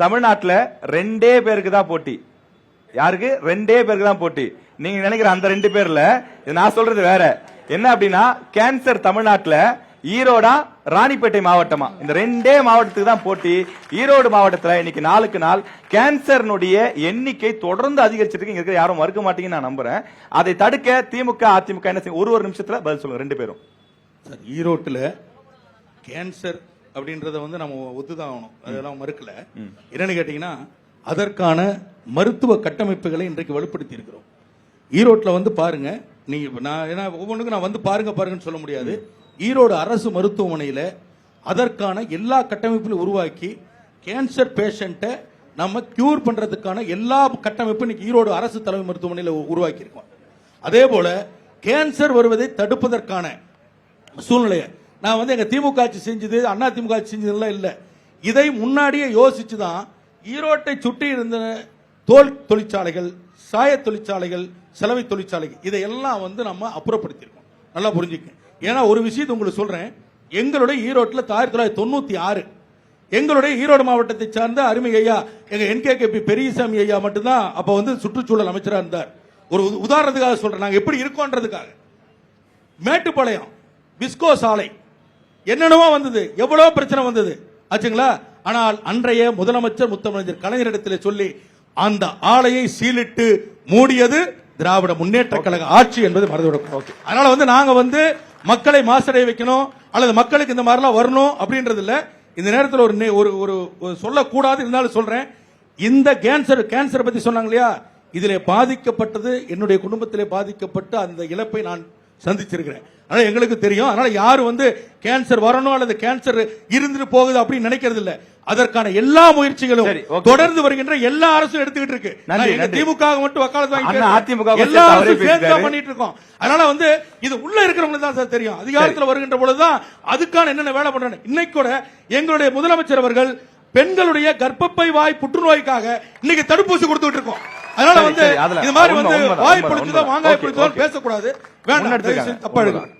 தமிழ்நாட்டுல 2 பேருக்கு தான் போட்டி. யாருக்கு? 2 பேருக்கு தான் போட்டி. நீங்க நினைக்கிற அந்த 2 பேர்ல நான் சொல்றது வேற. என்ன அப்படின்னா, கேன்சர் தமிழ்நாட்டுல ஈரோடா ராணிப்பேட்டை மாவட்டமா, இந்த 2 மாவட்டத்துக்கு தான் போட்டி. ஈரோடு மாவட்டத்துல இன்னைக்கு நாளுக்கு நாள் கேன்சர்னுடைய எண்ணிக்கை தொடர்ந்து அதிகரிச்சிருக்கு. இங்க இருக்க யாரும் மறுக்க மாட்டீங்கன்னு நான் நம்புறேன். அதை தடுக்க திமுக அதிமுக என்ன செய்யும்? ஒரு நிமிஷத்துல பதில் சொல்லுங்க 2 பேரும். ஈரோட்டுல கேன்சர் அப்படின்றத நம்ம ஒத்துதான் ஆகணும், அதெல்லாம் மறுக்கல. என்னன்னு கேட்டீங்கன்னா, அதற்கான மருத்துவ கட்டமைப்புகளை இன்றைக்கு வலுப்படுத்தி இருக்கிறோம். ஈரோட்டில் பாருங்க, நீங்க நான் ஒவ்வொன்றுக்கும் நான் பாருங்கன்னு சொல்ல முடியாது. ஈரோடு அரசு மருத்துவமனையில் அதற்கான எல்லா கட்டமைப்புகளும் உருவாக்கி கேன்சர் பேஷண்ட்டை நம்ம கியூர் பண்றதுக்கான எல்லா கட்டமைப்பும் இன்னைக்கு ஈரோடு அரசு தலைமை மருத்துவமனையில் உருவாக்கி இருக்கோம். அதே போல கேன்சர் வருவதை தடுப்பதற்கான சூழ்நிலையை நான் எங்க திமுக ஆட்சி செஞ்சது, அண்ணா திமுக ஆட்சி செஞ்சதெல்லாம் இல்ல. இதை முன்னாடியே யோசிச்சுதான் ஈரோட்டை சுற்றி இருந்த தோல் தொழிற்சாலைகள், சாய தொழிற்சாலைகள், சலவை தொழிற்சாலைகள் இதையெல்லாம் நம்ம அப்புறப்படுத்தியிருக்கோம். நல்லா புரிஞ்சுக்க. ஏன்னா ஒரு விஷயத்தை உங்களுக்கு சொல்றேன். எங்களுடைய ஈரோட்டில் 1996 எங்களுடைய ஈரோடு மாவட்டத்தை சார்ந்த அருமை ஐயா எங்க NKKP பெரியசாமி ஐயா மட்டும்தான் அப்ப சுற்றுச்சூழல் அமைச்சராக இருந்தார். ஒரு உதாரணத்துக்காக சொல்றேன், நாங்க எப்படி இருக்கோன்றதுக்காக. மேட்டுப்பாளையம் விஸ்கோ சாலை என்னென்னவோ வந்தது, எவ்வளவு பிரச்சனை வந்தது ஆச்சுங்களா. ஆனால் அன்றைய முதலமைச்சர் முத்தமிழர் கலைஞரிடத்தில் சொல்லி அந்த ஆலையை சீலிட்டு மூடியது திராவிட முன்னேற்ற கழக ஆட்சி என்பது மறந்துவிடும். அதனால நாங்க மக்களை மாசடைய வைக்கணும் அல்லது மக்களுக்கு இந்த மாதிரிலாம் வரணும் அப்படின்றது இல்ல. இந்த நேரத்தில் ஒரு சொல்லக்கூடாது இருந்தாலும் சொல்றேன். இந்த கேன்சர் பத்தி சொன்னாங்க இல்லையா, இதிலே பாதிக்கப்பட்டது என்னுடைய குடும்பத்திலே பாதிக்கப்பட்டு அந்த இழப்பை நான் சந்திச்சிருக்கிறேன். அதனால எங்களுக்கு தெரியும். அதனால யாரும் கேன்சர் வரணும் அல்லது கேன்சர் இருந்துட்டு போகுது அப்படின்னு நினைக்கிறது இல்ல. அதற்கான எல்லா முயற்சிகளும் தொடர்ந்து வருகின்ற எல்லா அரசும் எடுத்துக்கிட்டு இருக்கு. திமுக மட்டும் வக்காலத்து வாங்கி எல்லா அரசும் சேர்ந்து பண்ணிட்டு இருக்கோம். அதனால இது உள்ள இருக்கிறவங்களுக்கு தான் சார் தெரியும். அதிகாரத்தில் வருகின்ற பொழுதுதான் அதுக்கான என்னென்ன வேலை பண்றாங்க. இன்னைக்கு கூட எங்களுடைய முதலமைச்சர் அவர்கள் பெண்களுடைய கர்ப்பப்பை வாய் புற்றுநோய்க்காக இன்னைக்கு தடுப்பூசி கொடுத்துட்டு இருக்கோம். அதனால இது மாதிரி வாய் பிடிச்சதோ மாங்காய் பிடிச்சதோ பேசக்கூடாது. வேண்டாம், தப்பா எடுக்கணும்.